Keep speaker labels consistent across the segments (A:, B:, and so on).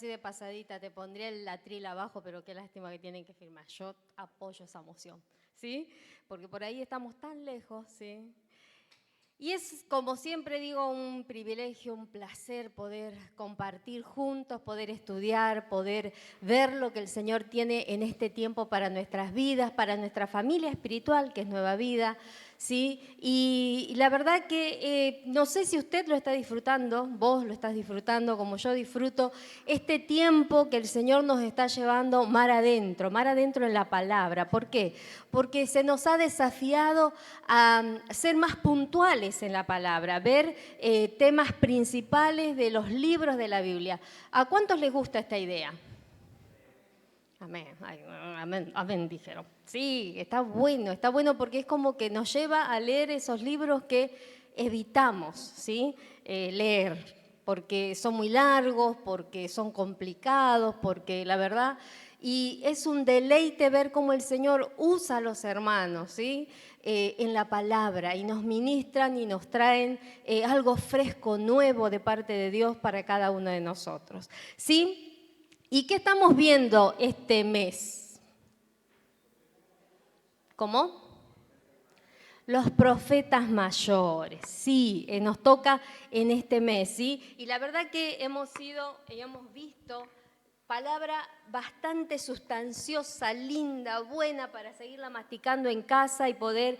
A: Así de pasadita, te pondría el atril abajo, pero qué lástima que tienen que firmar. Yo apoyo esa moción, ¿sí? Porque por ahí estamos tan lejos, ¿sí? Y es, como siempre digo, un privilegio, un placer poder compartir juntos, poder estudiar, poder ver lo que el Señor tiene en este tiempo para nuestras vidas, para nuestra familia espiritual, que es Nueva Vida, ¿sí? Y la verdad que no sé si usted lo está disfrutando, vos lo estás disfrutando como yo disfruto, este tiempo que el Señor nos está llevando mar adentro en la palabra. ¿Por qué? Porque se nos ha desafiado a ser más puntuales en la palabra, ver temas principales de los libros de la Biblia. ¿A cuántos les gusta esta idea? Amén, amén, amén, dijeron. Sí, está bueno porque es como que nos lleva a leer esos libros que evitamos, ¿sí? Leer, porque son muy largos, porque son complicados, porque la verdad, y es un deleite ver cómo el Señor usa a los hermanos, ¿sí? En la palabra y nos ministran y nos traen algo fresco, nuevo de parte de Dios para cada uno de nosotros, ¿sí? ¿Y qué estamos viendo este mes? ¿Cómo? Los profetas mayores, sí, nos toca en este mes, ¿sí? Y la verdad que hemos visto palabra bastante sustanciosa, linda, buena para seguirla masticando en casa y poder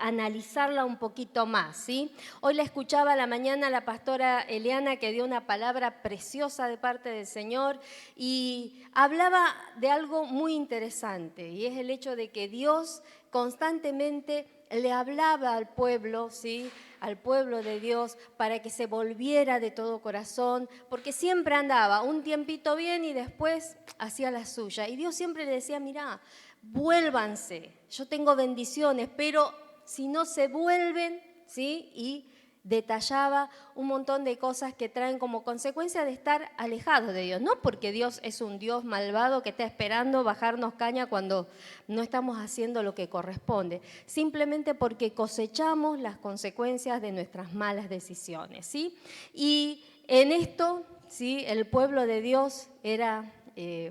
A: analizarla un poquito más, ¿sí? Hoy la escuchaba a la mañana la pastora Eliana que dio una palabra preciosa de parte del Señor y hablaba de algo muy interesante y es el hecho de que Dios constantemente le hablaba al pueblo, ¿sí? Al pueblo de Dios para que se volviera de todo corazón, porque siempre andaba un tiempito bien y después hacía la suya. Y Dios siempre le decía, mirá, vuélvanse, yo tengo bendiciones, pero si no se vuelven, ¿sí? Y detallaba un montón de cosas que traen como consecuencia de estar alejados de Dios. No porque Dios es un Dios malvado que está esperando bajarnos caña cuando no estamos haciendo lo que corresponde, simplemente porque cosechamos las consecuencias de nuestras malas decisiones, ¿sí? Y en esto, ¿sí? El pueblo de Dios era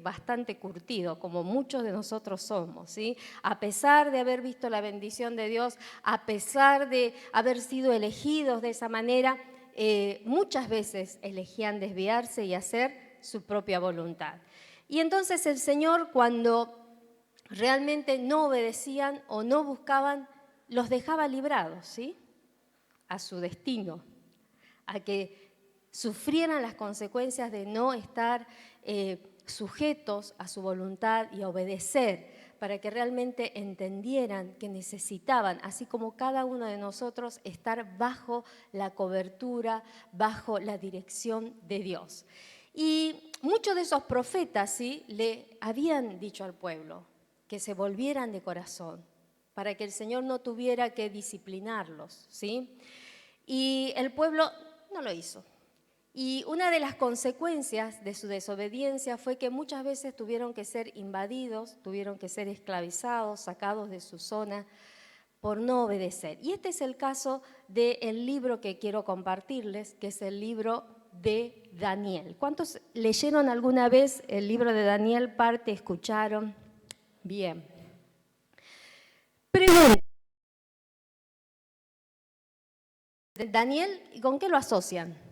A: bastante curtido, como muchos de nosotros somos, ¿sí? A pesar de haber visto la bendición de Dios, a pesar de haber sido elegidos de esa manera, muchas veces elegían desviarse y hacer su propia voluntad. Y entonces el Señor, cuando realmente no obedecían o no buscaban, los dejaba librados, ¿sí? A su destino, a que sufrieran las consecuencias de no estar sujetos a su voluntad y a obedecer, para que realmente entendieran que necesitaban, así como cada uno de nosotros, estar bajo la cobertura, bajo la dirección de Dios. Y muchos de esos profetas, ¿sí? Le habían dicho al pueblo que se volvieran de corazón, para que el Señor no tuviera que disciplinarlos, ¿sí? Y el pueblo no lo hizo. Y una de las consecuencias de su desobediencia fue que muchas veces tuvieron que ser invadidos, tuvieron que ser esclavizados, sacados de su zona por no obedecer. Y este es el caso del libro que quiero compartirles, que es el libro de Daniel. ¿Cuántos leyeron alguna vez el libro de Daniel? Parte, escucharon. Bien. Pregunta. Daniel, ¿con qué lo asocian?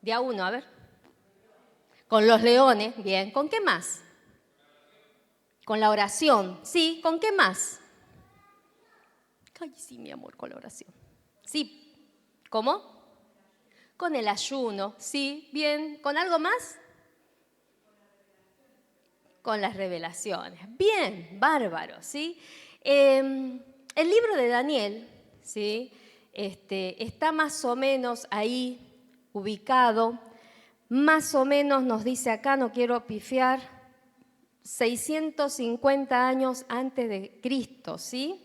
A: De a uno, a ver. Con los leones, bien. ¿Con qué más? Con la oración, sí. ¿Con qué más? Ay, sí, mi amor, con la oración. Sí. ¿Cómo? Con el ayuno, sí. Bien. ¿Con algo más? Con las revelaciones. Bien, bárbaro, ¿sí? El libro de Daniel, ¿sí? Está más o menos ahí ubicado, más o menos nos dice acá, no quiero pifiar, 650 años antes de Cristo, ¿sí?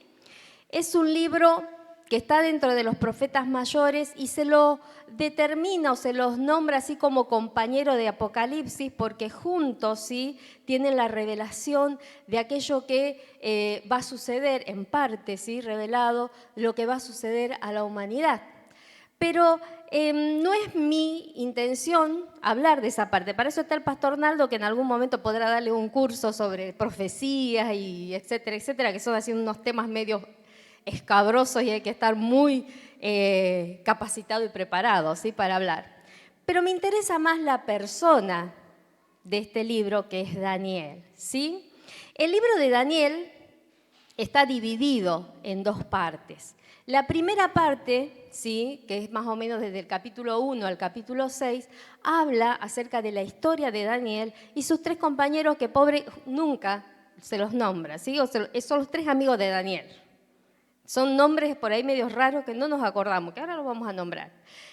A: Es un libro que está dentro de los profetas mayores y se lo determina o se los nombra así como compañero de Apocalipsis porque juntos, ¿sí? Tienen la revelación de aquello que va a suceder en parte, ¿sí? Revelado lo que va a suceder a la humanidad. Pero no es mi intención hablar de esa parte. Para eso está el pastor Naldo, que en algún momento podrá darle un curso sobre profecías y etcétera, etcétera, que son así unos temas medio escabrosos y hay que estar muy capacitado y preparado, ¿sí?, para hablar. Pero me interesa más la persona de este libro, que es Daniel, ¿sí? El libro de Daniel está dividido en dos partes. La primera parte, ¿sí?, que es más o menos desde el capítulo 1 al capítulo 6, habla acerca de la historia de Daniel y sus tres compañeros que pobre nunca se los nombra, ¿sí? Son los tres amigos de Daniel. Son nombres por ahí medios raros que no nos acordamos, que ahora los vamos a nombrar.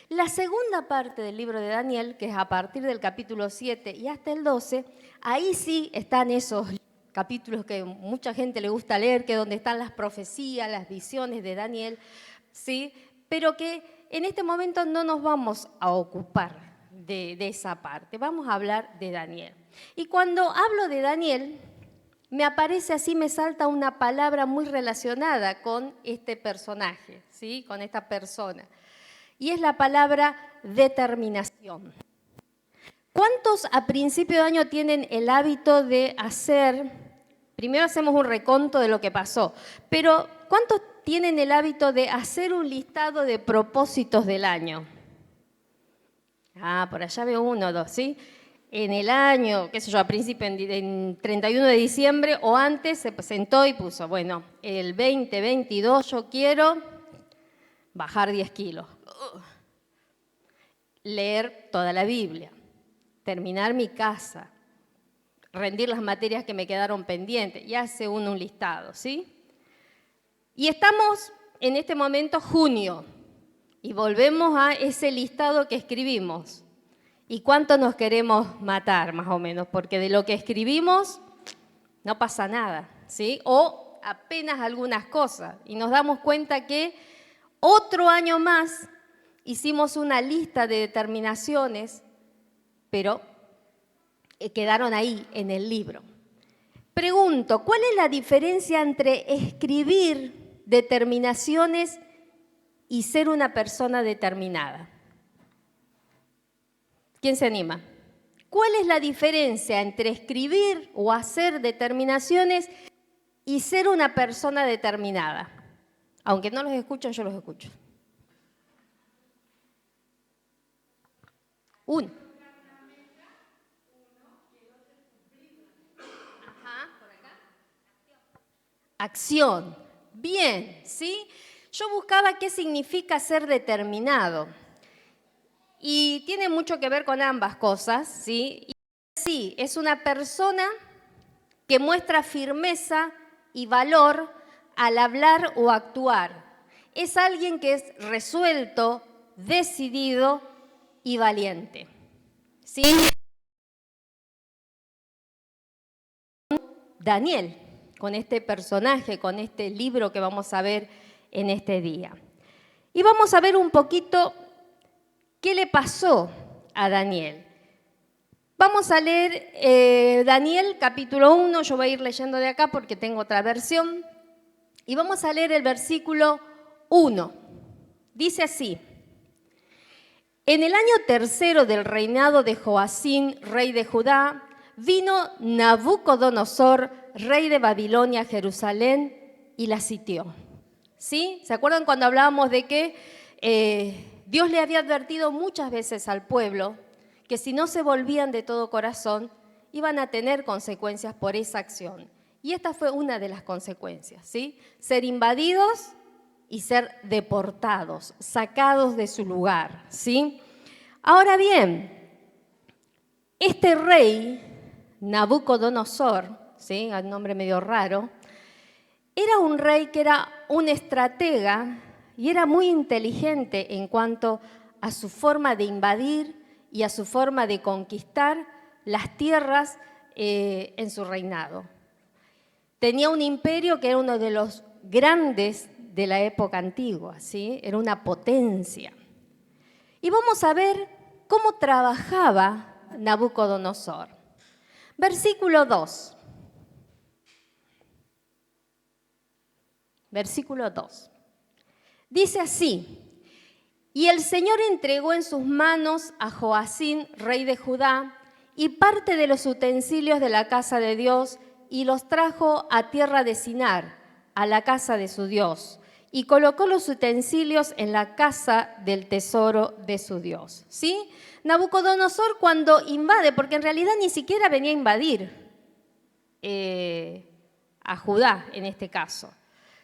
A: La segunda parte del libro de Daniel, que es a partir del capítulo 7 y hasta el 12, ahí sí están esos capítulos que mucha gente le gusta leer, que es donde están las profecías, las visiones de Daniel, ¿sí? Pero que en este momento no nos vamos a ocupar de esa parte, vamos a hablar de Daniel. Y cuando hablo de Daniel, me aparece así, me salta una palabra muy relacionada con este personaje, ¿sí?, con esta persona. Y es la palabra determinación. ¿Cuántos a principio de año tienen el hábito de hacer, primero hacemos un reconto de lo que pasó, pero ¿cuántos tienen el hábito de hacer un listado de propósitos del año? Por allá veo uno o dos, ¿sí? En el año, qué sé yo, a principio, en 31 de diciembre o antes, se sentó y puso, bueno, el 2022 yo quiero bajar 10 kilos, leer toda la Biblia, terminar mi casa, rendir las materias que me quedaron pendientes, y hace uno un listado, ¿sí? Y estamos en este momento junio, y volvemos a ese listado que escribimos. ¿Y cuánto nos queremos matar, más o menos? Porque de lo que escribimos no pasa nada, ¿sí? O apenas algunas cosas. Y nos damos cuenta que otro año más hicimos una lista de determinaciones, pero quedaron ahí en el libro. Pregunto, ¿cuál es la diferencia entre escribir determinaciones y ser una persona determinada? ¿Quién se anima? ¿Cuál es la diferencia entre escribir o hacer determinaciones y ser una persona determinada? Aunque no los escucho, yo los escucho. Uno. Ajá, por acá. Acción. Bien, ¿sí? Yo buscaba qué significa ser determinado. Y tiene mucho que ver con ambas cosas, ¿sí? Sí, es una persona que muestra firmeza y valor al hablar o actuar. Es alguien que es resuelto, decidido y valiente. ¿Sí? Daniel, con este personaje, con este libro que vamos a ver en este día. Y vamos a ver un poquito qué le pasó a Daniel. Vamos a leer Daniel capítulo 1, yo voy a ir leyendo de acá porque tengo otra versión, y vamos a leer el versículo 1. Dice así: en el año tercero del reinado de Joacín, rey de Judá, vino Nabucodonosor, rey de Babilonia, a Jerusalén y la sitió. ¿Sí? ¿Se acuerdan cuando hablábamos de que Dios le había advertido muchas veces al pueblo que si no se volvían de todo corazón, iban a tener consecuencias por esa acción? Y esta fue una de las consecuencias, ¿sí? Ser invadidos y ser deportados, sacados de su lugar, ¿sí? Ahora bien, este rey, Nabucodonosor, ¿sí?, el nombre medio raro, era un rey que era un estratega y era muy inteligente en cuanto a su forma de invadir y a su forma de conquistar las tierras en su reinado. Tenía un imperio que era uno de los grandes de la época antigua, ¿sí? Era una potencia. Y vamos a ver cómo trabajaba Nabucodonosor. Versículo 2. Versículo 2. Dice así: Y el Señor entregó en sus manos a Joacín, rey de Judá, y parte de los utensilios de la casa de Dios, y los trajo a tierra de Sinar, a la casa de su Dios, y colocó los utensilios en la casa del tesoro de su Dios. ¿Sí? Nabucodonosor cuando invade, porque en realidad ni siquiera venía a invadir a Judá en este caso,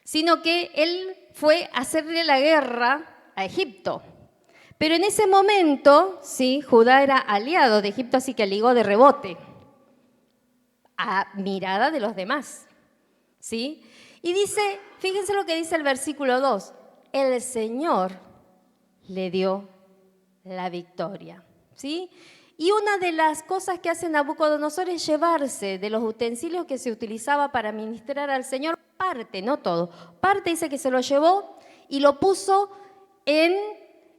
A: sino que él fue a hacerle la guerra a Egipto. Pero en ese momento, sí, Judá era aliado de Egipto, así que ligó de rebote a mirada de los demás, ¿sí? Y dice, fíjense lo que dice el versículo 2, el Señor le dio la victoria, ¿sí? Y una de las cosas que hace Nabucodonosor es llevarse de los utensilios que se utilizaba para ministrar al Señor, parte, no todo, parte dice que se lo llevó y lo puso en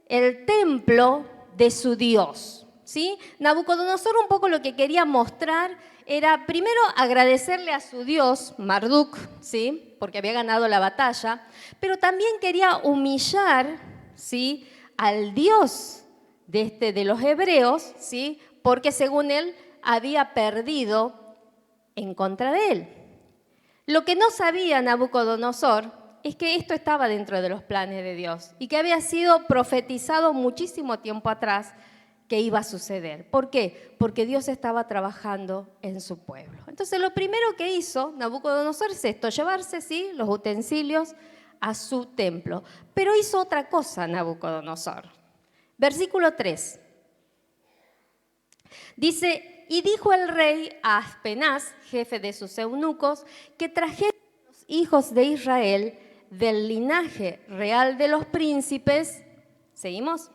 A: el templo de su Dios, ¿sí? Nabucodonosor un poco lo que quería mostrar era primero agradecerle a su Dios, Marduk, ¿sí? Porque había ganado la batalla, pero también quería humillar, ¿sí? Al Dios de los hebreos, ¿sí? Porque según él había perdido en contra de él. Lo que no sabía Nabucodonosor es que esto estaba dentro de los planes de Dios y que había sido profetizado muchísimo tiempo atrás que iba a suceder. ¿Por qué? Porque Dios estaba trabajando en su pueblo. Entonces lo primero que hizo Nabucodonosor es esto, llevarse, ¿sí? Los utensilios a su templo. Pero hizo otra cosa Nabucodonosor. Versículo 3. Dice, y dijo el rey a Aspenaz, jefe de sus eunucos, que trajeran los hijos de Israel del linaje real de los príncipes. ¿Seguimos?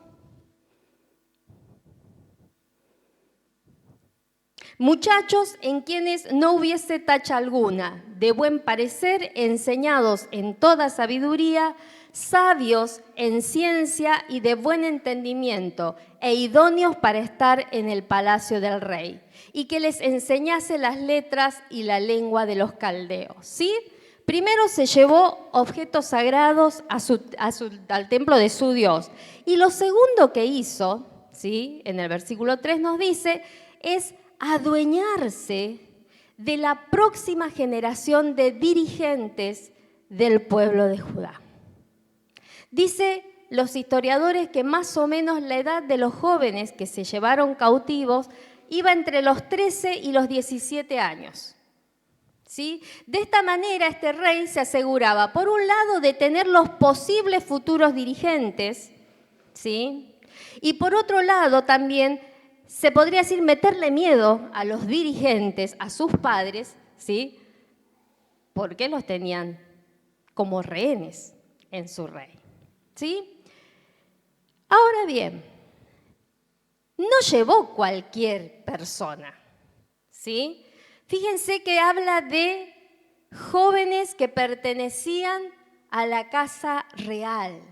A: Muchachos en quienes no hubiese tacha alguna, de buen parecer, enseñados en toda sabiduría, sabios en ciencia y de buen entendimiento, e idóneos para estar en el palacio del rey, y que les enseñase las letras y la lengua de los caldeos. ¿Sí? Primero se llevó objetos sagrados al templo de su Dios. Y lo segundo que hizo, ¿sí? En el versículo 3 nos dice, es adueñarse de la próxima generación de dirigentes del pueblo de Judá. Dice los historiadores que más o menos la edad de los jóvenes que se llevaron cautivos iba entre los 13 y los 17 años. ¿Sí? De esta manera este rey se aseguraba, por un lado, de tener los posibles futuros dirigentes, ¿sí? Y por otro lado también se podría decir meterle miedo a los dirigentes, a sus padres, ¿sí? Porque los tenían como rehenes en su rey, ¿sí? Ahora bien, no llevó cualquier persona, ¿sí? Fíjense que habla de jóvenes que pertenecían a la casa real,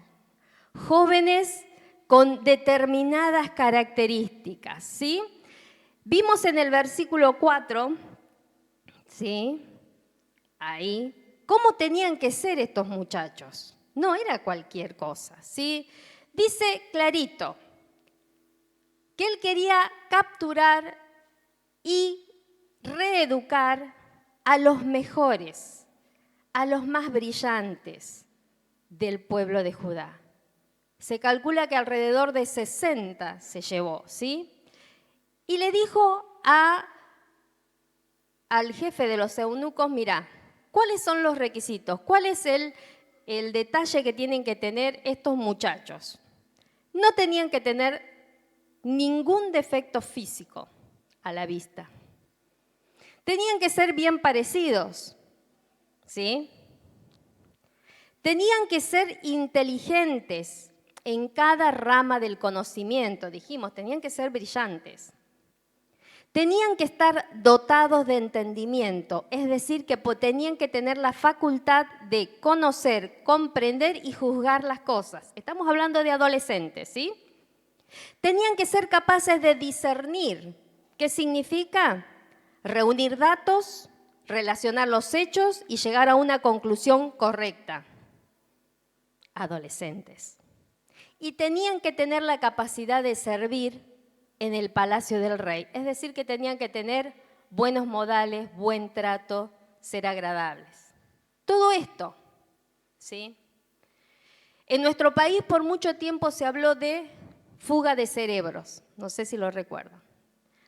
A: jóvenes con determinadas características, ¿sí? Vimos en el versículo 4, ¿sí? Ahí, cómo tenían que ser estos muchachos. No era cualquier cosa, ¿sí? Dice clarito que él quería capturar y reeducar a los mejores, a los más brillantes del pueblo de Judá. Se calcula que alrededor de 60 se llevó, ¿sí? Y le dijo al jefe de los eunucos, mira, ¿cuáles son los requisitos? ¿Cuál es el detalle que tienen que tener estos muchachos? No tenían que tener ningún defecto físico a la vista. Tenían que ser bien parecidos, ¿sí? Tenían que ser inteligentes en cada rama del conocimiento, dijimos, tenían que ser brillantes. Tenían que estar dotados de entendimiento, es decir, que tenían que tener la facultad de conocer, comprender y juzgar las cosas. Estamos hablando de adolescentes, ¿sí? Tenían que ser capaces de discernir. ¿Qué significa? Reunir datos, relacionar los hechos y llegar a una conclusión correcta. Adolescentes. y tenían que tener la capacidad de servir en el palacio del rey. Es decir, que tenían que tener buenos modales, buen trato, ser agradables. Todo esto, ¿sí? En nuestro país por mucho tiempo se habló de fuga de cerebros, no sé si lo recuerdan.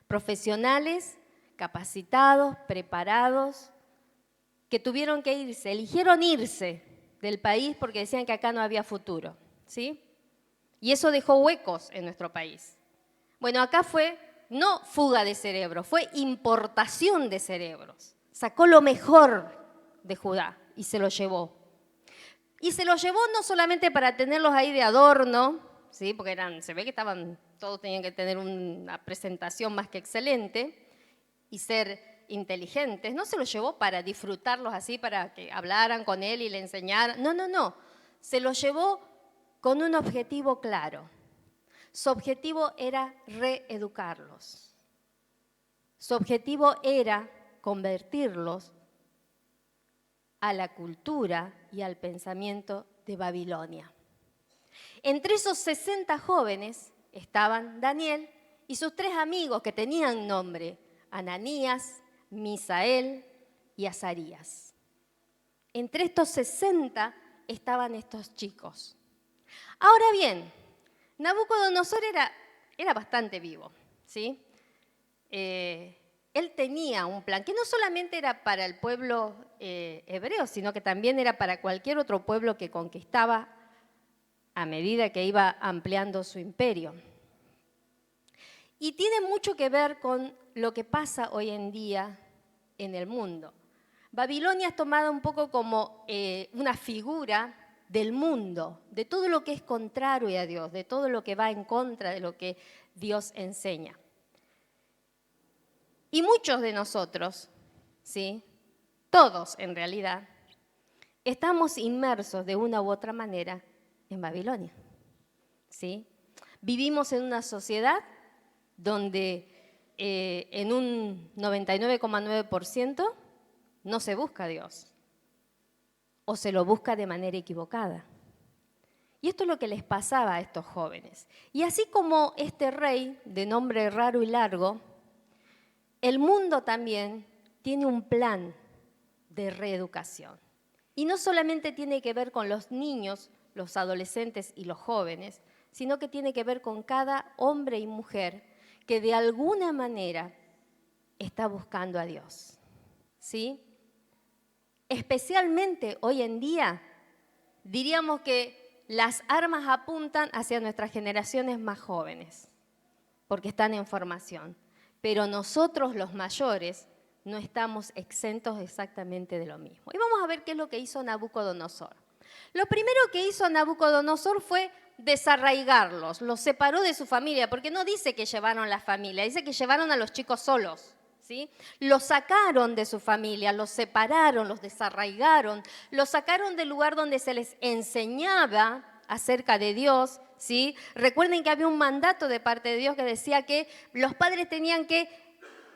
A: Profesionales, capacitados, preparados, que tuvieron que irse, eligieron irse del país porque decían que acá no había futuro, ¿sí? Y eso dejó huecos en nuestro país. Bueno, acá fue no fuga de cerebros, fue importación de cerebros. Sacó lo mejor de Judá y se lo llevó. Y se lo llevó no solamente para tenerlos ahí de adorno, ¿sí? Porque se ve que todos tenían que tener una presentación más que excelente y ser inteligentes. No se los llevó para disfrutarlos así, para que hablaran con él y le enseñaran. No, no, no. Se los llevó con un objetivo claro. Su objetivo era reeducarlos. Su objetivo era convertirlos a la cultura y al pensamiento de Babilonia. Entre esos 60 jóvenes estaban Daniel y sus 3 amigos que tenían nombre, Ananías, Misael y Azarías. Entre estos 60 estaban estos chicos. Ahora bien, Nabucodonosor era bastante vivo, ¿sí? Él tenía un plan que no solamente era para el pueblo hebreo, sino que también era para cualquier otro pueblo que conquistaba a medida que iba ampliando su imperio. Y tiene mucho que ver con lo que pasa hoy en día en el mundo. Babilonia es tomada un poco como una figura del mundo, de todo lo que es contrario a Dios, de todo lo que va en contra de lo que Dios enseña. Y muchos de nosotros, ¿sí? Todos en realidad, estamos inmersos de una u otra manera en Babilonia, ¿sí? Vivimos en una sociedad donde en un 99,9% no se busca a Dios o se lo busca de manera equivocada. Y esto es lo que les pasaba a estos jóvenes. Y así como este rey de nombre raro y largo, el mundo también tiene un plan de reeducación. Y no solamente tiene que ver con los niños, los adolescentes y los jóvenes, sino que tiene que ver con cada hombre y mujer que de alguna manera está buscando a Dios, ¿sí? Especialmente hoy en día, diríamos que las armas apuntan hacia nuestras generaciones más jóvenes, porque están en formación. Pero nosotros, los mayores, no estamos exentos exactamente de lo mismo. Y vamos a ver qué es lo que hizo Nabucodonosor. Lo primero que hizo Nabucodonosor fue desarraigarlos, los separó de su familia, porque no dice que llevaron la familia, dice que llevaron a los chicos solos, ¿sí? Los sacaron de su familia, los separaron, los desarraigaron, los sacaron del lugar donde se les enseñaba acerca de Dios, ¿sí? Recuerden que había un mandato de parte de Dios que decía que los padres tenían que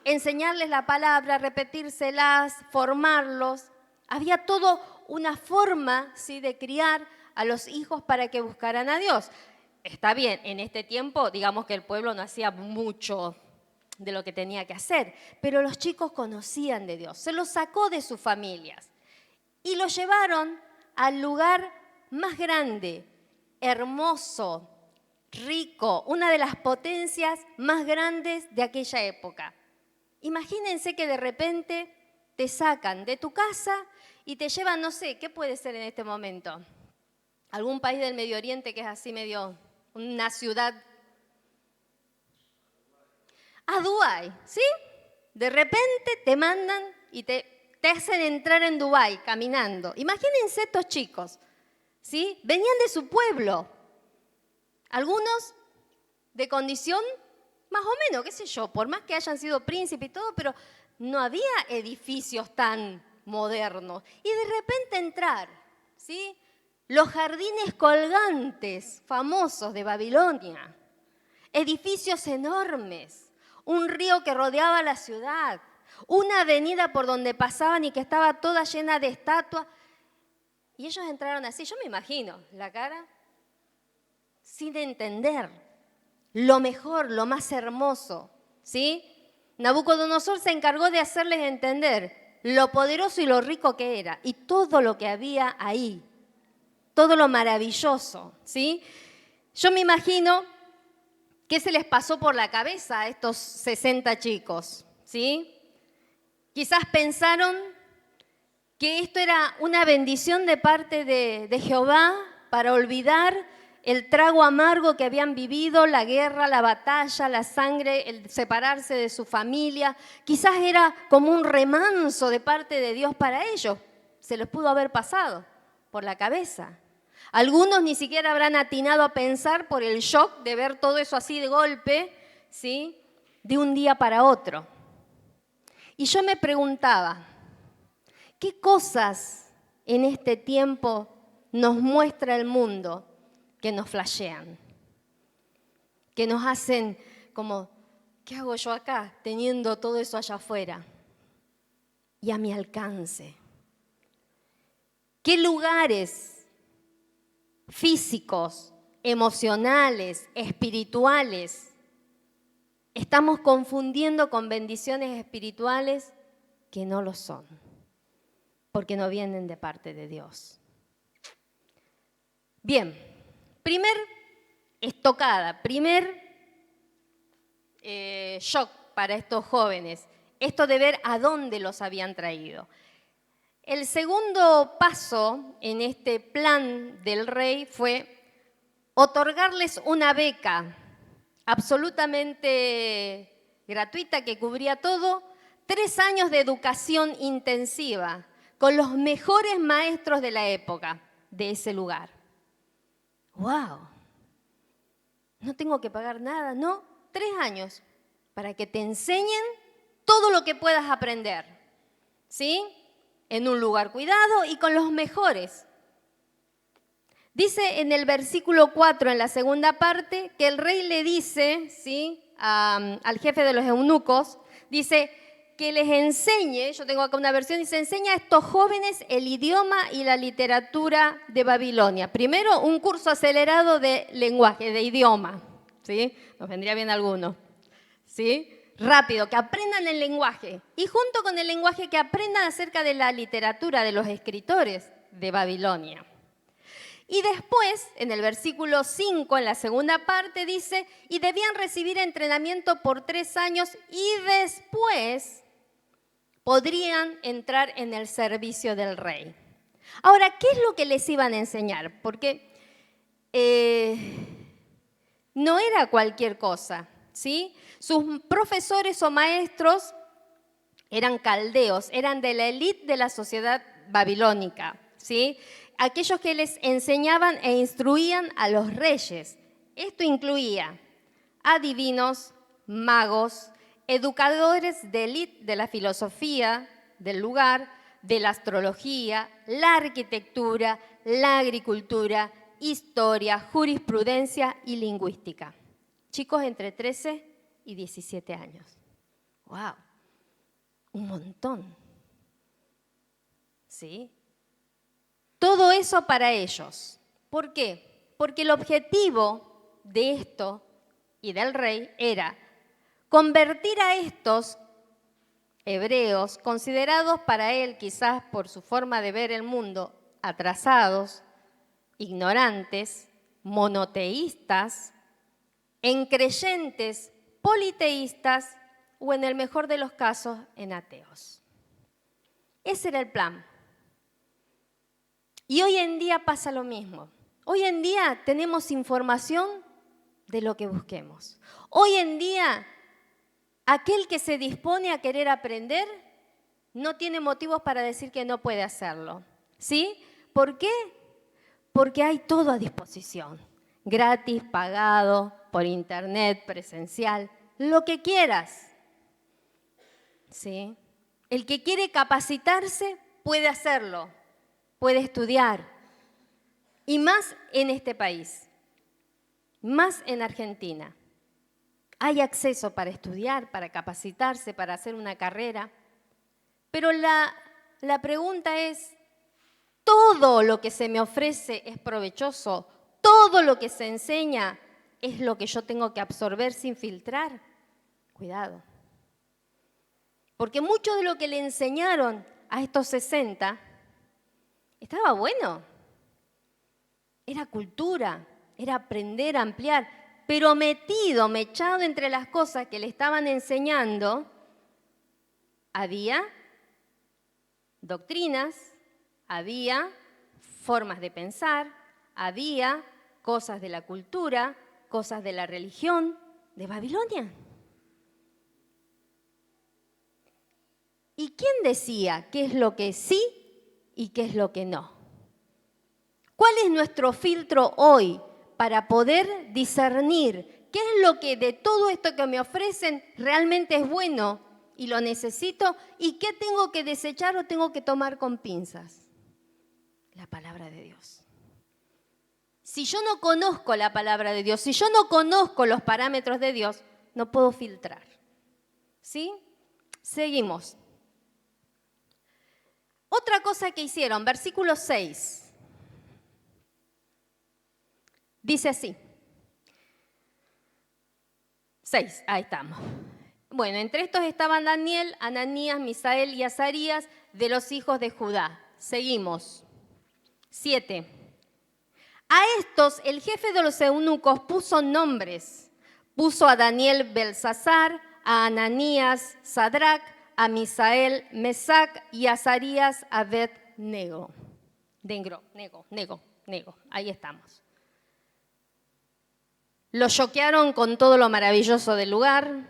A: enseñarles la palabra, repetírselas, formarlos. Había todo una forma, ¿sí?, de criar a los hijos para que buscaran a Dios. Está bien, en este tiempo, digamos que el pueblo no hacía mucho de lo que tenía que hacer, pero los chicos conocían de Dios, se los sacó de sus familias y los llevaron al lugar más grande, hermoso, rico, una de las potencias más grandes de aquella época. Imagínense que de repente te sacan de tu casa y te llevan, no sé, ¿qué puede ser en este momento? Algún país del Medio Oriente que es así medio, una ciudad. A Dubái, ¿sí? De repente te mandan y te hacen entrar en Dubái caminando. Imagínense estos chicos, ¿sí? Venían de su pueblo, algunos de condición más o menos, qué sé yo, por más que hayan sido príncipes y todo, pero no había edificios tan modernos. Y de repente entrar, ¿sí? Los jardines colgantes famosos de Babilonia, edificios enormes, un río que rodeaba la ciudad, una avenida por donde pasaban y que estaba toda llena de estatuas. Y ellos entraron así, yo me imagino, la cara, sin entender lo mejor, lo más hermoso, ¿sí? Nabucodonosor se encargó de hacerles entender lo poderoso y lo rico que era y todo lo que había ahí, todo lo maravilloso, ¿sí? Yo me imagino qué se les pasó por la cabeza a estos 60 chicos, ¿sí? Quizás pensaron que esto era una bendición de parte de Jehová para olvidar el trago amargo que habían vivido, la guerra, la batalla, la sangre, el separarse de su familia. Quizás era como un remanso de parte de Dios para ellos. Se les pudo haber pasado por la cabeza. Algunos ni siquiera habrán atinado a pensar por el shock de ver todo eso así de golpe, ¿sí? De un día para otro. Y yo me preguntaba, ¿qué cosas en este tiempo nos muestra el mundo que nos flashean? Que nos hacen como, ¿qué hago yo acá teniendo todo eso allá afuera? Y a mi alcance. ¿Qué lugares físicos, emocionales, espirituales estamos confundiendo con bendiciones espirituales que no lo son? Porque no vienen de parte de Dios. Bien, primer estocada, primer shock para estos jóvenes, esto de ver a dónde los habían traído. El segundo paso en este plan del rey fue otorgarles una beca absolutamente gratuita que cubría todo, 3 años de educación intensiva con los mejores maestros de la época de ese lugar. ¡Wow! No tengo que pagar nada, ¿no? 3 años para que te enseñen todo lo que puedas aprender, ¿sí? En un lugar cuidado y con los mejores. Dice en el versículo 4, en la segunda parte, que el rey le dice, ¿sí? Al jefe de los eunucos, dice que les enseñe, yo tengo acá una versión, dice, enseña a estos jóvenes el idioma y la literatura de Babilonia. Primero, un curso acelerado de lenguaje, de idioma, ¿sí? Nos vendría bien alguno, ¿sí? Rápido, que aprendan el lenguaje. Y junto con el lenguaje, que aprendan acerca de la literatura de los escritores de Babilonia. Y después, en el versículo 5, en la segunda parte, dice, y debían recibir entrenamiento por 3 años y después podrían entrar en el servicio del rey. Ahora, ¿qué es lo que les iban a enseñar? Porque no era cualquier cosa, ¿sí? Sus profesores o maestros eran caldeos, eran de la élite de la sociedad babilónica, ¿sí? Aquellos que les enseñaban e instruían a los reyes. Esto incluía adivinos, magos, educadores de élite de la filosofía del lugar, de la astrología, la arquitectura, la agricultura, historia, jurisprudencia y lingüística. Chicos entre 13 y 17 años. ¡Wow! Un montón. ¿Sí? Todo eso para ellos. ¿Por qué? Porque el objetivo de esto y del rey era convertir a estos hebreos, considerados para él quizás por su forma de ver el mundo, atrasados, ignorantes, monoteístas, en creyentes, politeístas o en el mejor de los casos, en ateos. Ese era el plan. Y hoy en día pasa lo mismo. Hoy en día tenemos información de lo que busquemos. Hoy en día, aquel que se dispone a querer aprender no tiene motivos para decir que no puede hacerlo. ¿Sí? ¿Por qué? Porque hay todo a disposición. Gratis, pagado, por internet, presencial, lo que quieras. ¿Sí? El que quiere capacitarse puede hacerlo, puede estudiar. Y más en este país, más en Argentina. Hay acceso para estudiar, para capacitarse, para hacer una carrera. Pero la pregunta es, ¿todo lo que se me ofrece es provechoso todo lo que se enseña es lo que yo tengo que absorber sin filtrar. Cuidado. Porque mucho de lo que le enseñaron a estos 60 estaba bueno. Era cultura, era aprender a ampliar, pero mechado entre las cosas que le estaban enseñando, había doctrinas, había formas de pensar, había cosas de la cultura, cosas de la religión de Babilonia. ¿Y quién decía qué es lo que sí y qué es lo que no? ¿Cuál es nuestro filtro hoy para poder discernir qué es lo que de todo esto que me ofrecen realmente es bueno y lo necesito y qué tengo que desechar o tengo que tomar con pinzas? La palabra de Dios. Si yo no conozco la palabra de Dios, si yo no conozco los parámetros de Dios, no puedo filtrar. ¿Sí? Seguimos. Otra cosa que hicieron, versículo 6. Dice así. 6, ahí estamos. Bueno, entre estos estaban Daniel, Ananías, Misael y Azarías de los hijos de Judá. Seguimos. 7. A estos el jefe de los eunucos puso nombres. Puso a Daniel Belsasar, a Ananías Sadrac, a Misael Mesac y a Azarías Abed-Nego. Nego. Ahí estamos. Los choquearon con todo lo maravilloso del lugar,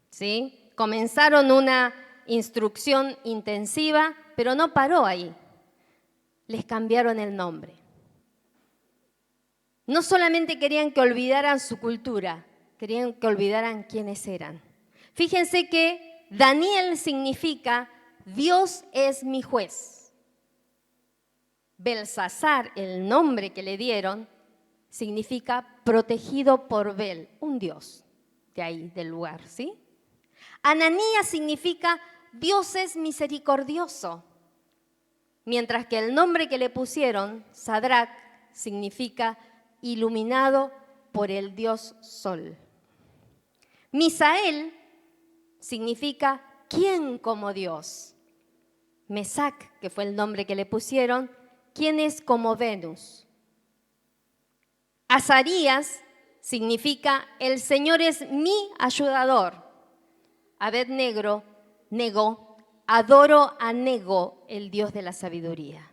A: ¿sí? Comenzaron una instrucción intensiva, pero no paró ahí. Les cambiaron el nombre. No solamente querían que olvidaran su cultura, querían que olvidaran quiénes eran. Fíjense que Daniel significa Dios es mi juez. Belsasar, el nombre que le dieron, significa protegido por Bel, un dios de ahí, del lugar, ¿sí? Ananías significa Dios es misericordioso, mientras que el nombre que le pusieron, Sadrac, significa iluminado por el dios Sol. Misael significa ¿quién como Dios? Mesac, que fue el nombre que le pusieron, ¿quién es como Venus? Azarías significa el Señor es mi ayudador. Abed-Nego, adoro a Nego, el Dios de la sabiduría.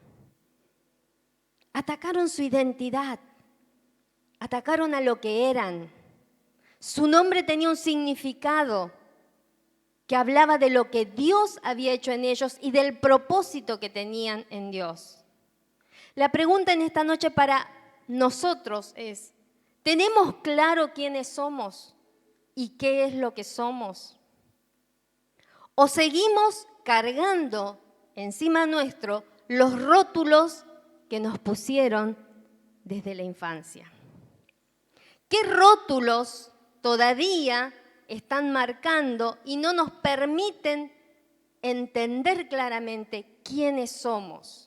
A: Atacaron su identidad, atacaron a lo que eran. Su nombre tenía un significado que hablaba de lo que Dios había hecho en ellos y del propósito que tenían en Dios. La pregunta en esta noche para nosotros es, ¿tenemos claro quiénes somos y qué es lo que somos? ¿O seguimos cargando encima nuestro los rótulos que nos pusieron desde la infancia? ¿Qué rótulos todavía están marcando y no nos permiten entender claramente quiénes somos?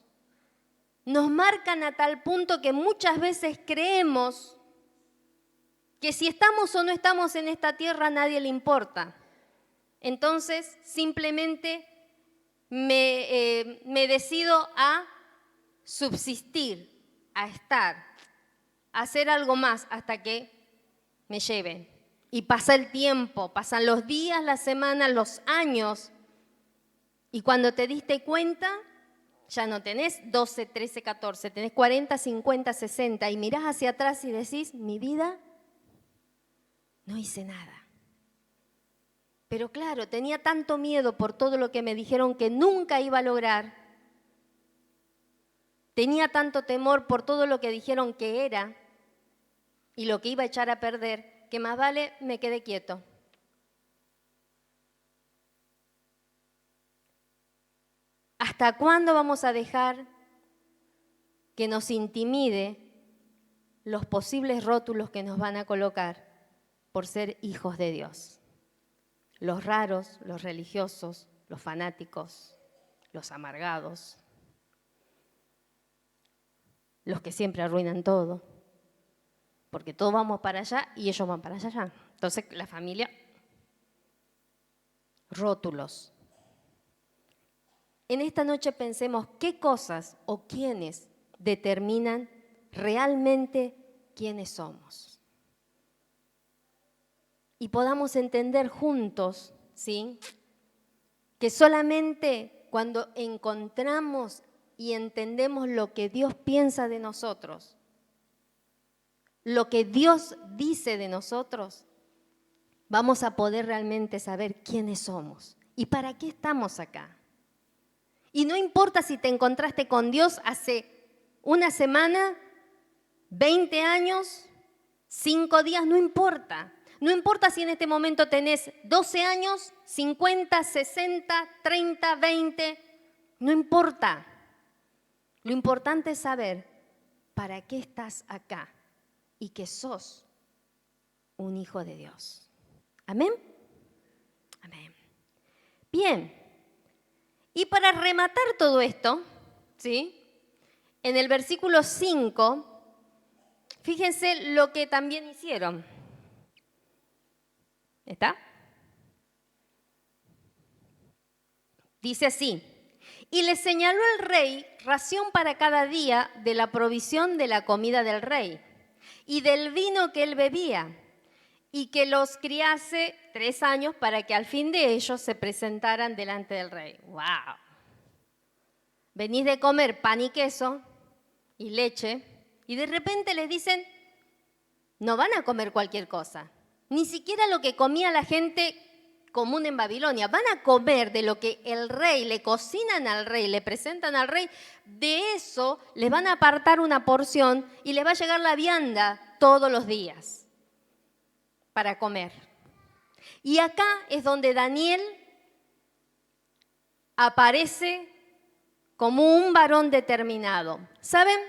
A: Nos marcan a tal punto que muchas veces creemos que si estamos o no estamos en esta tierra a nadie le importa. Entonces simplemente me decido a subsistir, a estar, a hacer algo más hasta que me lleven. Y pasa el tiempo, pasan los días, las semanas, los años. Y cuando te diste cuenta, ya no tenés 12, 13, 14, tenés 40, 50, 60 y mirás hacia atrás y decís, mi vida, no hice nada. Pero claro, tenía tanto miedo por todo lo que me dijeron que nunca iba a lograr. Tenía tanto temor por todo lo que dijeron que era y lo que iba a echar a perder, que más vale me quedé quieto. ¿Hasta cuándo vamos a dejar que nos intimide los posibles rótulos que nos van a colocar por ser hijos de Dios? Los raros, los religiosos, los fanáticos, los amargados, los que siempre arruinan todo. porque todos vamos para allá y ellos van para allá. Entonces la familia, rótulos. En esta noche pensemos qué cosas o quiénes determinan realmente quiénes somos. Y podamos entender juntos, ¿sí?, que solamente cuando encontramos y entendemos lo que Dios piensa de nosotros, lo que Dios dice de nosotros, vamos a poder realmente saber quiénes somos y para qué estamos acá. Y no importa si te encontraste con Dios hace una semana, 20 años, 5 días, no importa. No importa si en este momento tenés 12 años, 50, 60, 30, 20, no importa. Lo importante es saber para qué estás acá y que sos un hijo de Dios. ¿Amén? Amén. Bien. Y para rematar todo esto, ¿sí?, en el versículo 5, fíjense lo que también hicieron. ¿Está? Dice así: y le señaló el rey ración para cada día de la provisión de la comida del rey y del vino que él bebía, y que los criase 3 años para que al fin de ellos se presentaran delante del rey. ¡Wow! Venís de comer pan y queso y leche y de repente les dicen, no van a comer cualquier cosa, ni siquiera lo que comía la gente común en Babilonia, van a comer de lo que el rey, le cocinan al rey, le presentan al rey, de eso les van a apartar una porción y les va a llegar la vianda todos los días para comer. Y acá es donde Daniel aparece como un varón determinado. ¿Saben?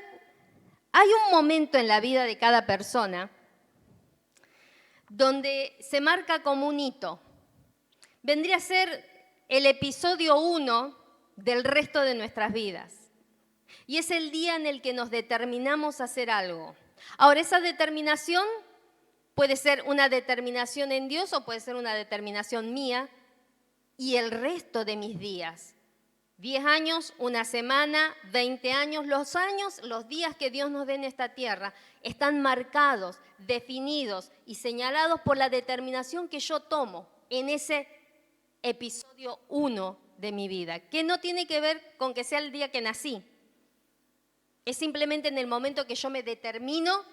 A: Hay un momento en la vida de cada persona donde se marca como un hito. Vendría a ser el episodio 1 del resto de nuestras vidas. Y es el día en el que nos determinamos a hacer algo. Ahora, esa determinación puede ser una determinación en Dios o puede ser una determinación mía y el resto de mis días. 10 años, una semana, 20 años, los días que Dios nos dé en esta tierra están marcados, definidos y señalados por la determinación que yo tomo en ese episodio 1 de mi vida, que no tiene que ver con que sea el día que nací. Es simplemente en el momento que yo me determino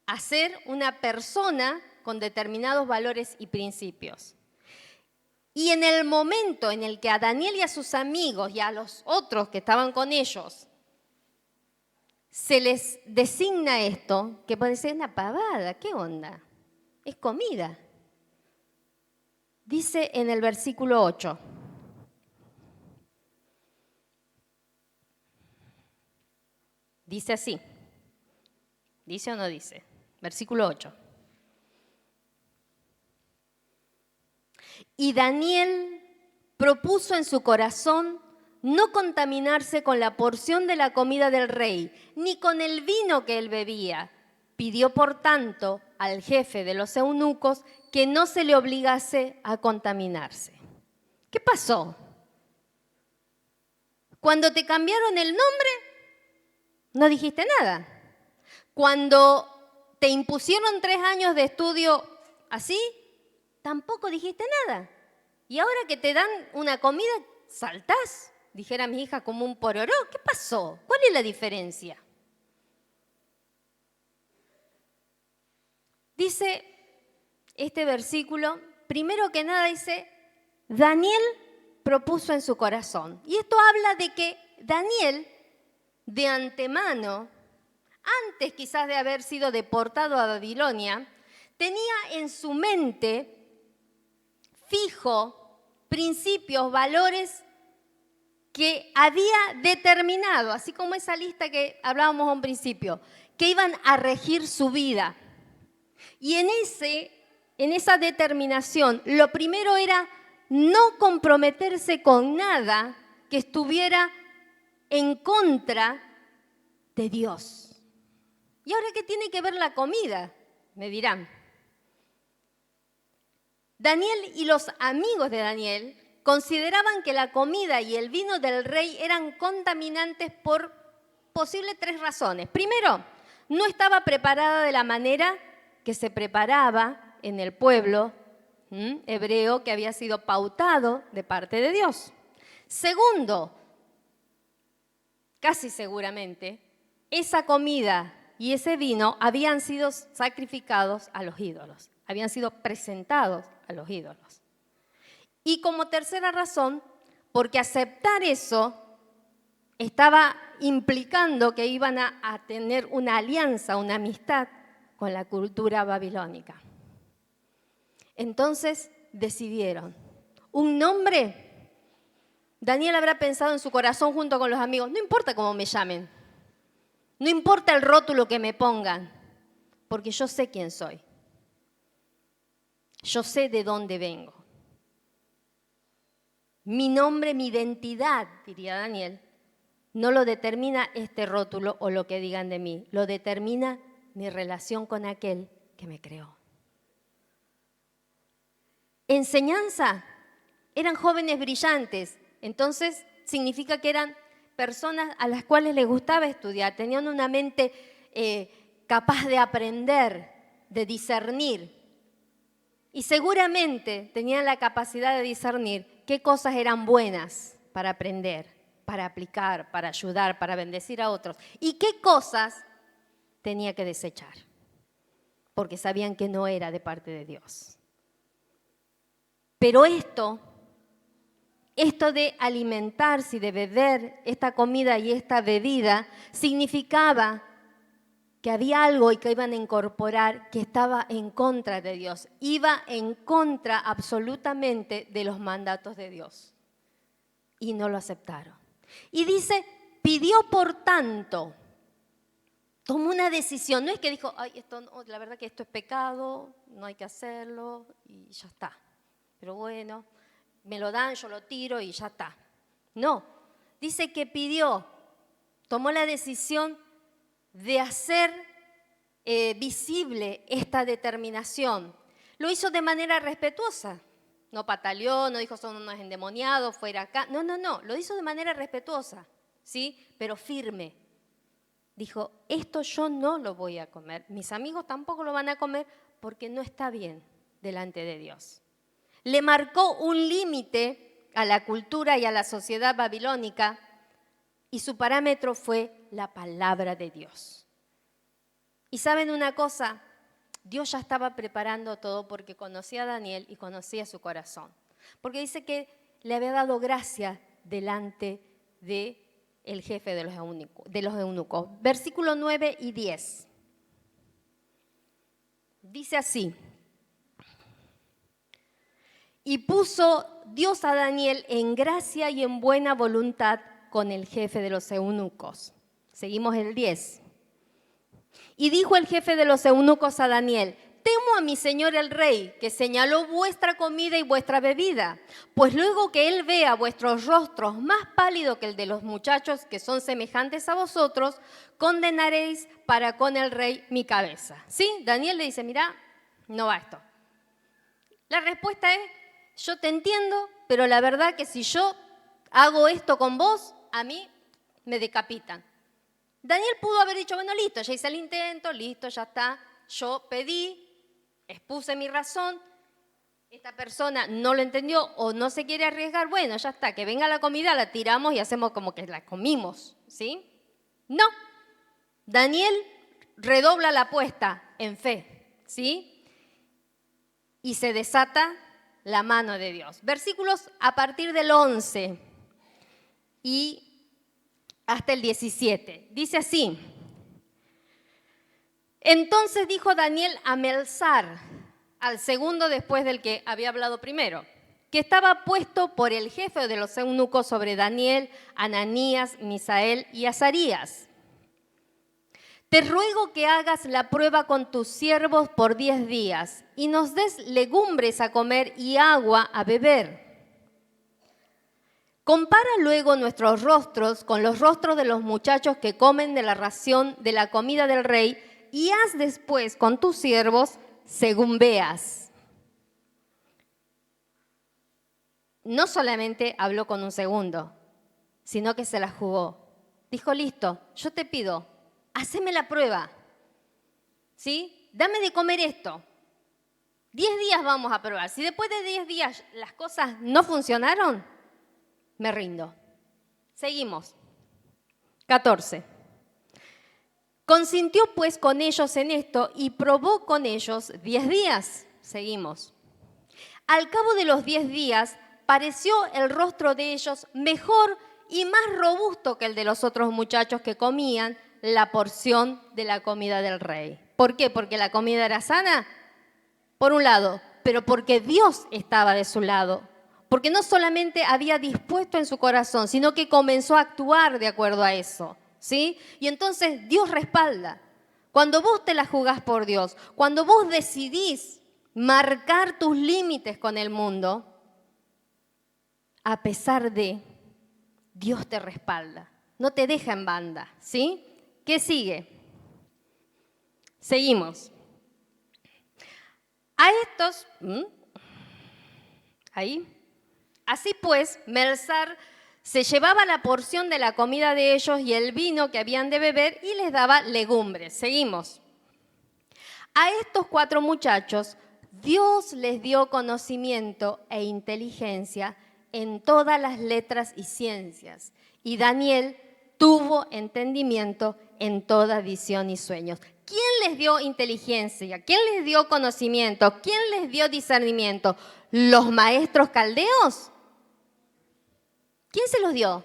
A: a ser una persona con determinados valores y principios. Y en el momento en el que a Daniel y a sus amigos y a los otros que estaban con ellos se les designa esto, que puede ser una pavada, ¿qué onda? Es comida. Dice en el versículo 8. Dice así. ¿Dice o no dice? Versículo 8. Y Daniel propuso en su corazón no contaminarse con la porción de la comida del rey, ni con el vino que él bebía. Pidió, por tanto, al jefe de los eunucos que no se le obligase a contaminarse. ¿Qué pasó? Cuando te cambiaron el nombre, no dijiste nada. Cuando te impusieron 3 años de estudio así, tampoco dijiste nada. Y ahora que te dan una comida, saltás, dijera mi hija, como un pororó. ¿Qué pasó? ¿Cuál es la diferencia? Dice este versículo, primero que nada dice, Daniel propuso en su corazón. Y esto habla de que Daniel, de antemano, antes quizás de haber sido deportado a Babilonia, tenía en su mente fijo principios, valores que había determinado, así como esa lista que hablábamos a un principio, que iban a regir su vida. Y en esa determinación, lo primero era no comprometerse con nada que estuviera en contra de Dios. ¿Y ahora qué tiene que ver la comida? Me dirán. Daniel y los amigos de Daniel consideraban que la comida y el vino del rey eran contaminantes por posibles 3 razones. Primero, no estaba preparada de la manera que se preparaba en el pueblo hebreo que había sido pautado de parte de Dios. Segundo, casi seguramente, esa comida y ese vino habían sido sacrificados a los ídolos, habían sido presentados a los ídolos. Y como tercera razón, porque aceptar eso estaba implicando que iban a tener una alianza, una amistad con la cultura babilónica. Entonces decidieron un nombre. Daniel habrá pensado en su corazón junto con los amigos, no importa cómo me llamen, no importa el rótulo que me pongan, porque yo sé quién soy. Yo sé de dónde vengo. Mi nombre, mi identidad, diría Daniel, no lo determina este rótulo o lo que digan de mí, lo determina mi relación con aquel que me creó. Enseñanza, eran jóvenes brillantes, entonces significa que eran personas a las cuales les gustaba estudiar, tenían una mente capaz de aprender, de discernir. Y seguramente tenían la capacidad de discernir qué cosas eran buenas para aprender, para aplicar, para ayudar, para bendecir a otros. Y qué cosas tenía que desechar, porque sabían que no era de parte de Dios. Pero esto de alimentarse y de beber esta comida y esta bebida significaba que había algo y que iban a incorporar que estaba en contra de Dios, iba en contra absolutamente de los mandatos de Dios. Y no lo aceptaron. Y dice, pidió por tanto, tomó una decisión, no es que dijo, ay, esto no, la verdad que esto es pecado, no hay que hacerlo y ya está. Pero bueno, me lo dan, yo lo tiro y ya está. No, dice que pidió, tomó la decisión de hacer visible esta determinación. Lo hizo de manera respetuosa. No pataleó, no dijo son unos endemoniados, fuera acá. No, lo hizo de manera respetuosa, ¿sí? Pero firme. Dijo, esto yo no lo voy a comer, mis amigos tampoco lo van a comer porque no está bien delante de Dios. Le marcó un límite a la cultura y a la sociedad babilónica y su parámetro fue la palabra de Dios. Y ¿saben una cosa? Dios ya estaba preparando todo porque conocía a Daniel y conocía su corazón. Porque dice que le había dado gracia delante del jefe de los eunucos. Versículo 9 y 10. Dice así. Y puso Dios a Daniel en gracia y en buena voluntad con el jefe de los eunucos. Seguimos el 10. Y dijo el jefe de los eunucos a Daniel, temo a mi señor el rey, que señaló vuestra comida y vuestra bebida, pues luego que él vea vuestros rostros más pálidos que el de los muchachos que son semejantes a vosotros, condenaréis para con el rey mi cabeza. ¿Sí? Daniel le dice, mira, no va esto. La respuesta es, yo te entiendo, pero la verdad que si yo hago esto con vos, a mí me decapitan. Daniel pudo haber dicho, bueno, listo, ya hice el intento, listo, ya está. Yo pedí, expuse mi razón, esta persona no lo entendió o no se quiere arriesgar, bueno, ya está, que venga la comida, la tiramos y hacemos como que la comimos, ¿sí? No, Daniel redobla la apuesta en fe, ¿sí? Y se desata la mano de Dios. Versículos a partir del 11 y hasta el 17. Dice así. Entonces dijo Daniel a Melzar, al segundo después del que había hablado primero, que estaba puesto por el jefe de los eunucos sobre Daniel, Ananías, Misael y Azarías. Te ruego que hagas la prueba con tus siervos por 10 días y nos des legumbres a comer y agua a beber. Compara luego nuestros rostros con los rostros de los muchachos que comen de la ración de la comida del rey y haz después con tus siervos según veas. No solamente habló con un segundo, sino que se la jugó. Dijo, listo, yo te pido, haceme la prueba, ¿sí? Dame de comer esto. 10 días vamos a probar. Si después de 10 días las cosas no funcionaron, me rindo. Seguimos. 14. Consintió pues con ellos en esto y probó con ellos 10 días. Seguimos. Al cabo de los 10 días pareció el rostro de ellos mejor y más robusto que el de los otros muchachos que comían la porción de la comida del rey. ¿Por qué? ¿Porque la comida era sana? Por un lado, pero porque Dios estaba de su lado. Porque no solamente había dispuesto en su corazón, sino que comenzó a actuar de acuerdo a eso, ¿sí? Y entonces Dios respalda. Cuando vos te la jugás por Dios, cuando vos decidís marcar tus límites con el mundo, a pesar de, Dios te respalda, no te deja en banda, ¿sí? ¿Qué sigue? Seguimos. A estos, ahí, así pues, Melzar se llevaba la porción de la comida de ellos y el vino que habían de beber y les daba legumbres. Seguimos. A estos 4 muchachos, Dios les dio conocimiento e inteligencia en todas las letras y ciencias. Y Daniel tuvo entendimiento en toda visión y sueños. ¿Quién les dio inteligencia? ¿Quién les dio conocimiento? ¿Quién les dio discernimiento? ¿Los maestros caldeos? ¿Quién se los dio?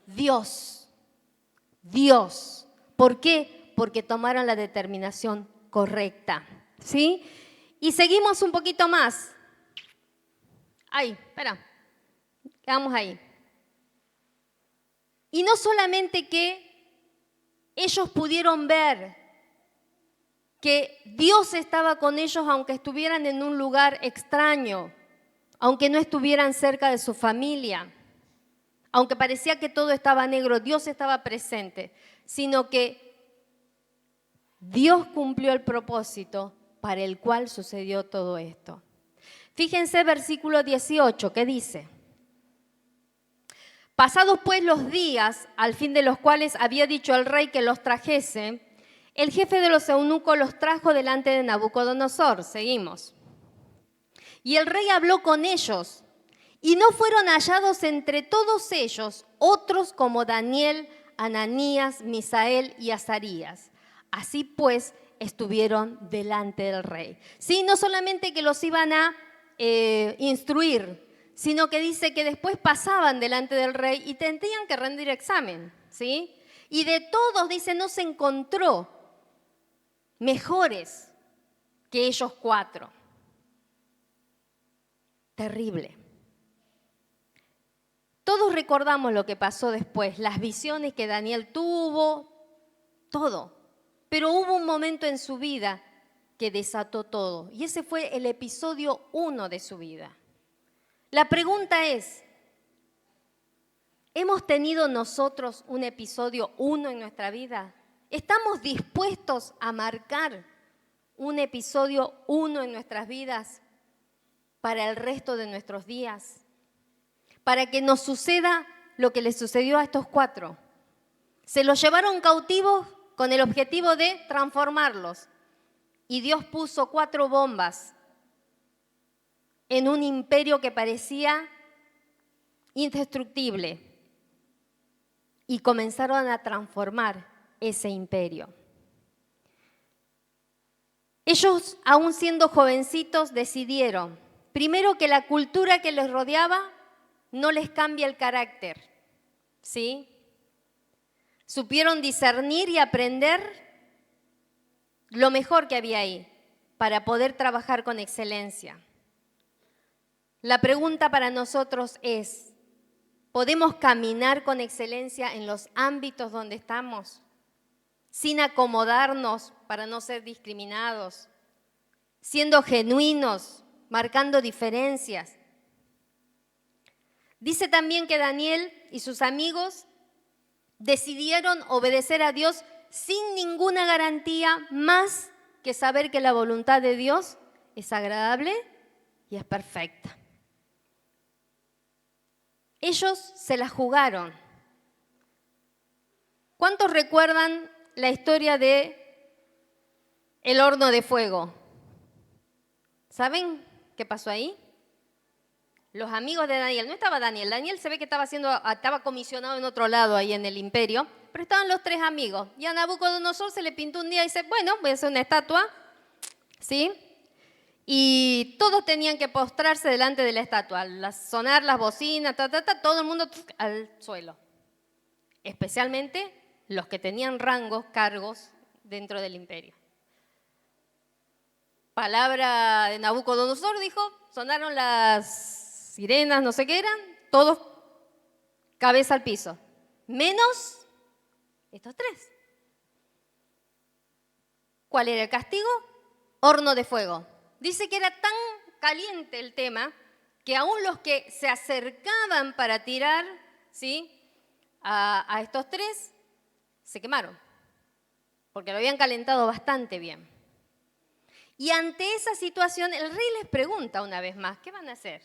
A: Dios. Dios. ¿Por qué? Porque tomaron la determinación correcta. ¿Sí? Y seguimos un poquito más. Ahí, espera. Quedamos ahí. Y no solamente que ellos pudieron ver que Dios estaba con ellos aunque estuvieran en un lugar extraño, aunque no estuvieran cerca de su familia, aunque parecía que todo estaba negro, Dios estaba presente, sino que Dios cumplió el propósito para el cual sucedió todo esto. Fíjense versículo 18, ¿qué dice? Pasados pues los días, al fin de los cuales había dicho el rey que los trajese, el jefe de los eunucos los trajo delante de Nabucodonosor. Seguimos. Y el rey habló con ellos, y no fueron hallados entre todos ellos otros como Daniel, Ananías, Misael y Azarías. Así pues, estuvieron delante del rey. Sí, no solamente que los iban a instruir, sino que dice que después pasaban delante del rey y tenían que rendir examen, ¿sí? Y de todos, dice, no se encontró mejores que ellos 4. Terrible. Todos recordamos lo que pasó después, las visiones que Daniel tuvo, todo. Pero hubo un momento en su vida que desató todo. Y ese fue el episodio 1 de su vida. La pregunta es, ¿hemos tenido nosotros un episodio 1 en nuestra vida? ¿Estamos dispuestos a marcar un episodio 1 en nuestras vidas para el resto de nuestros días? Para que nos suceda lo que les sucedió a estos 4. Se los llevaron cautivos con el objetivo de transformarlos. Y Dios puso 4 bombas en un imperio que parecía indestructible. Y comenzaron a transformar ese imperio. Ellos, aún siendo jovencitos, decidieron, primero, que la cultura que les rodeaba no les cambia el carácter, ¿sí? Supieron discernir y aprender lo mejor que había ahí para poder trabajar con excelencia. La pregunta para nosotros es, ¿podemos caminar con excelencia en los ámbitos donde estamos? Sin acomodarnos para no ser discriminados, siendo genuinos, marcando diferencias. Dice también que Daniel y sus amigos decidieron obedecer a Dios sin ninguna garantía más que saber que la voluntad de Dios es agradable y es perfecta. Ellos se la jugaron. ¿Cuántos recuerdan la historia de el horno de fuego? ¿Saben qué pasó ahí? Los amigos de Daniel, no estaba Daniel, Daniel se ve que estaba comisionado en otro lado ahí en el imperio, pero estaban los tres amigos. Y a Nabucodonosor se le pintó un día y dice, bueno, voy a hacer una estatua, ¿sí? Y todos tenían que postrarse delante de la estatua, al sonar las bocinas, todo el mundo al suelo. Especialmente los que tenían rangos, cargos dentro del imperio. Palabra de Nabucodonosor, dijo, sonaron las sirenas, no sé qué eran, todos cabeza al piso, menos estos tres. ¿Cuál era el castigo? Horno de fuego. Dice que era tan caliente el tema que aún los que se acercaban para tirar, ¿sí?, a estos tres, se quemaron, porque lo habían calentado bastante bien. Y ante esa situación, el rey les pregunta una vez más, ¿qué van a hacer?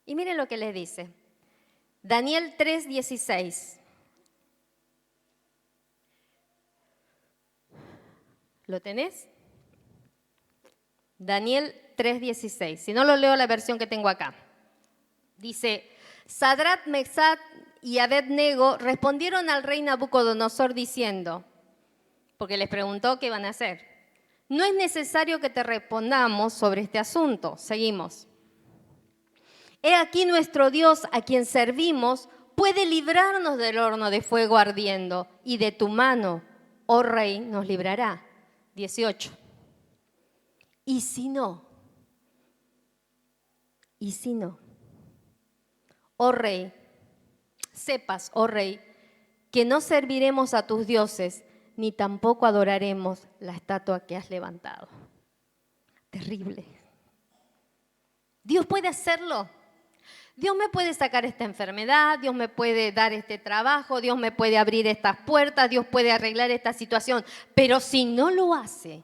A: Y miren lo que les dice. Daniel 3:16. ¿Lo tenés? Daniel 3:16. Si no, lo leo la versión que tengo acá. Dice, Sadrat, Mesach y Abed-nego respondieron al rey Nabucodonosor diciendo, porque les preguntó qué iban a hacer. No es necesario que te respondamos sobre este asunto. Seguimos. He aquí nuestro Dios, a quien servimos, puede librarnos del horno de fuego ardiendo, y de tu mano, oh rey, nos librará. 18. Y si no, oh rey, sepas, oh rey, que no serviremos a tus dioses, ni tampoco adoraremos la estatua que has levantado. Terrible. Dios puede hacerlo. Dios me puede sacar esta enfermedad, Dios me puede dar este trabajo, Dios me puede abrir estas puertas, Dios puede arreglar esta situación. Pero si no lo hace,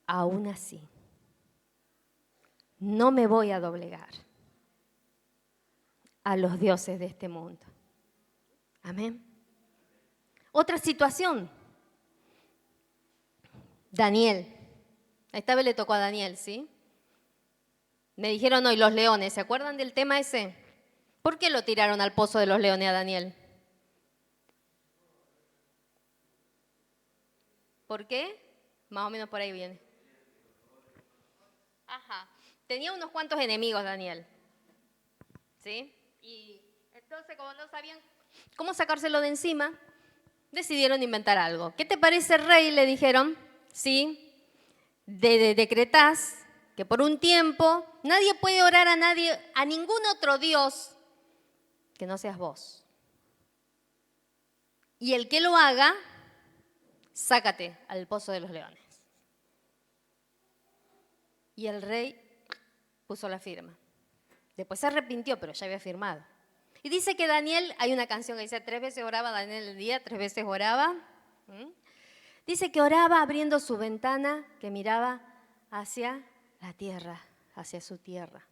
A: aún así, no me voy a doblegar a los dioses de este mundo. Amén. Otra situación. Daniel. Esta vez le tocó a Daniel, ¿sí? Me dijeron hoy los leones. ¿Se acuerdan del tema ese? ¿Por qué lo tiraron al pozo de los leones a Daniel? ¿Por qué? Más o menos por ahí viene. Ajá. Tenía unos cuantos enemigos Daniel. ¿Sí? Y entonces, como no sabían cómo sacárselo de encima, decidieron inventar algo. ¿Qué te parece, rey? Le dijeron, ¿sí? Decretás que por un tiempo nadie puede orar a ningún otro Dios que no seas vos. Y el que lo haga, sácate al pozo de los leones. Y el rey puso la firma. Después se arrepintió, pero ya había firmado. Y dice que Daniel, hay una canción que dice, 3 veces oraba Daniel el día, 3 veces oraba. Dice que oraba abriendo su ventana, que miraba hacia la tierra, hacia su tierra.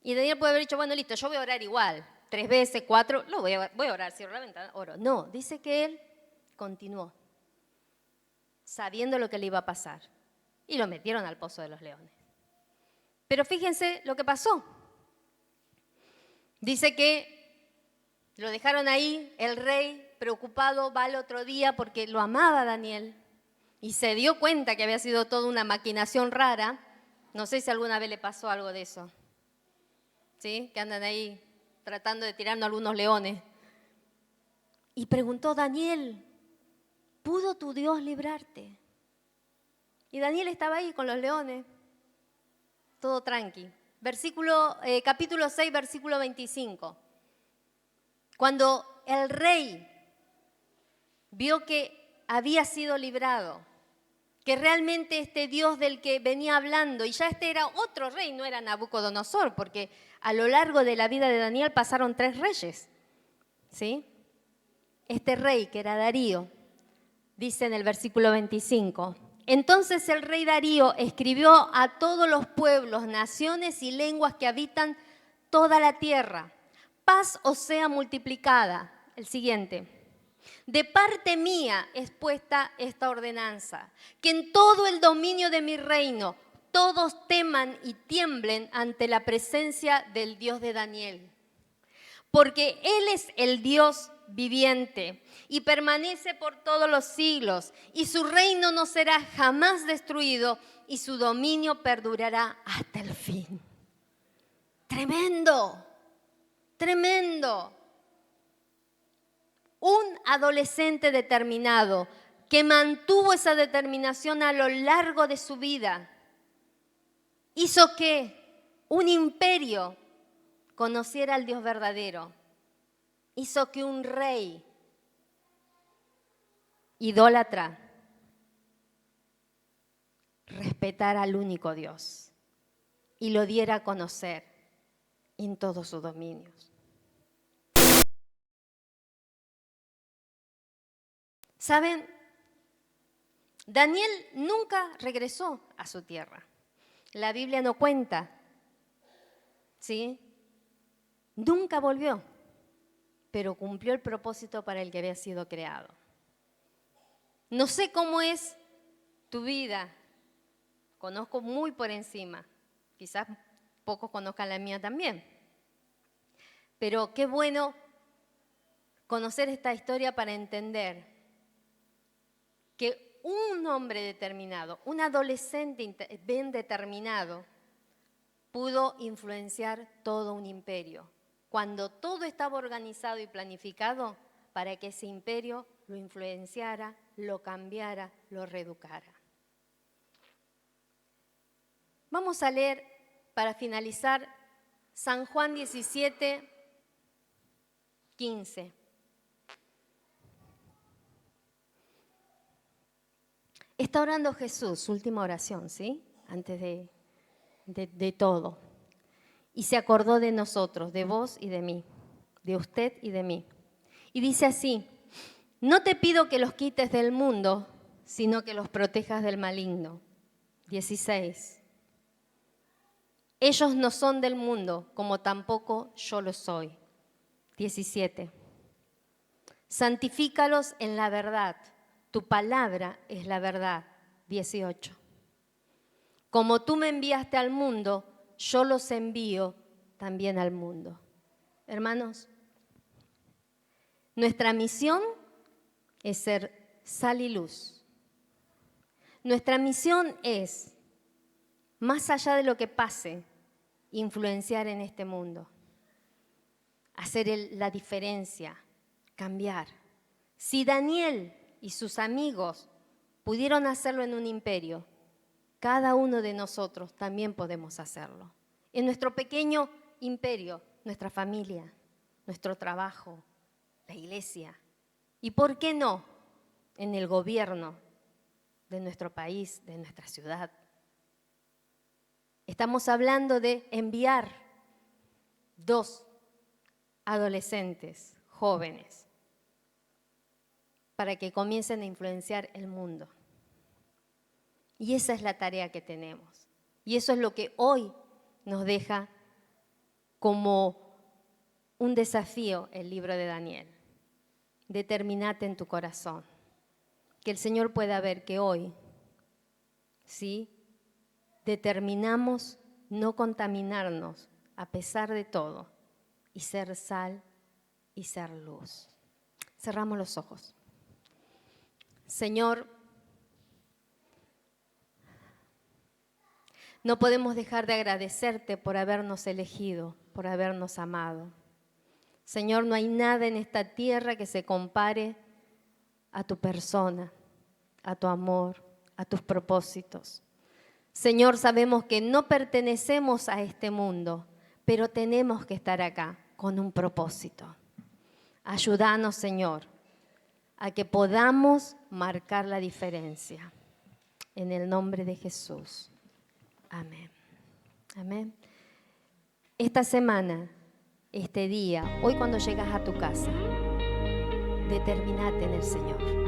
A: Y Daniel puede haber dicho, bueno, listo, yo voy a orar igual, 3 veces, 4, voy a orar, cierro la ventana, oro. No, dice que él continuó, sabiendo lo que le iba a pasar. Y lo metieron al pozo de los leones. Pero fíjense lo que pasó. Dice que lo dejaron ahí, el rey preocupado va al otro día porque lo amaba Daniel y se dio cuenta que había sido toda una maquinación rara. No sé si alguna vez le pasó algo de eso, ¿sí? Que andan ahí tratando de tirarnos algunos leones. Y preguntó, Daniel, ¿pudo tu Dios librarte? Y Daniel estaba ahí con los leones, todo tranqui. Capítulo 6, versículo 25. Cuando el rey vio que había sido librado, que realmente este Dios del que venía hablando, y ya este era otro rey, no era Nabucodonosor, porque a lo largo de la vida de Daniel pasaron 3 reyes, ¿sí? este rey que era Darío, dice en el versículo 25, entonces el rey Darío escribió a todos los pueblos, naciones y lenguas que habitan toda la tierra, paz os sea multiplicada. El siguiente. De parte mía es puesta esta ordenanza, que en todo el dominio de mi reino todos teman y tiemblen ante la presencia del Dios de Daniel. Porque Él es el Dios viviente y permanece por todos los siglos, y su reino no será jamás destruido, y su dominio perdurará hasta el fin. Tremendo, tremendo. Un adolescente determinado que mantuvo esa determinación a lo largo de su vida hizo que un imperio conociera al Dios verdadero. Hizo que un rey idólatra respetara al único Dios y lo diera a conocer en todos sus dominios. ¿Saben? Daniel nunca regresó a su tierra. La Biblia no cuenta, ¿sí? Nunca volvió, pero cumplió el propósito para el que había sido creado. No sé cómo es tu vida, conozco muy por encima, quizás pocos conozcan la mía también, pero qué bueno conocer esta historia para entender que un hombre determinado, un adolescente bien determinado, pudo influenciar todo un imperio, cuando todo estaba organizado y planificado para que ese imperio lo influenciara, lo cambiara, lo reeducara. Vamos a leer, para finalizar, San Juan 17, 15. Está orando Jesús, su última oración, ¿sí? Antes de todo. Y se acordó de nosotros, de vos y de mí, de usted y de mí. Y dice así, no te pido que los quites del mundo, sino que los protejas del maligno. 16. Ellos no son del mundo, como tampoco yo lo soy. 17. Santifícalos en la verdad. Tu palabra es la verdad. 18. Como tú me enviaste al mundo, yo los envío también al mundo. Hermanos, nuestra misión es ser sal y luz. Nuestra misión es, más allá de lo que pase, influenciar en este mundo, hacer la diferencia, cambiar. Si Daniel y sus amigos pudieron hacerlo en un imperio, cada uno de nosotros también podemos hacerlo. En nuestro pequeño imperio, nuestra familia, nuestro trabajo, la iglesia. ¿Y por qué no en el gobierno de nuestro país, de nuestra ciudad? Estamos hablando de enviar 2 adolescentes jóvenes para que comiencen a influenciar el mundo. Y esa es la tarea que tenemos. Y eso es lo que hoy nos deja como un desafío el libro de Daniel. Determinate en tu corazón. Que el Señor pueda ver que hoy, ¿sí?, determinamos no contaminarnos a pesar de todo y ser sal y ser luz. Cerramos los ojos. Señor, no podemos dejar de agradecerte por habernos elegido, por habernos amado. Señor, no hay nada en esta tierra que se compare a tu persona, a tu amor, a tus propósitos. Señor, sabemos que no pertenecemos a este mundo, pero tenemos que estar acá con un propósito. Ayúdanos, Señor, a que podamos marcar la diferencia. En el nombre de Jesús. Amén. Amén. Esta semana, este día, hoy cuando llegas a tu casa, determinate en el Señor.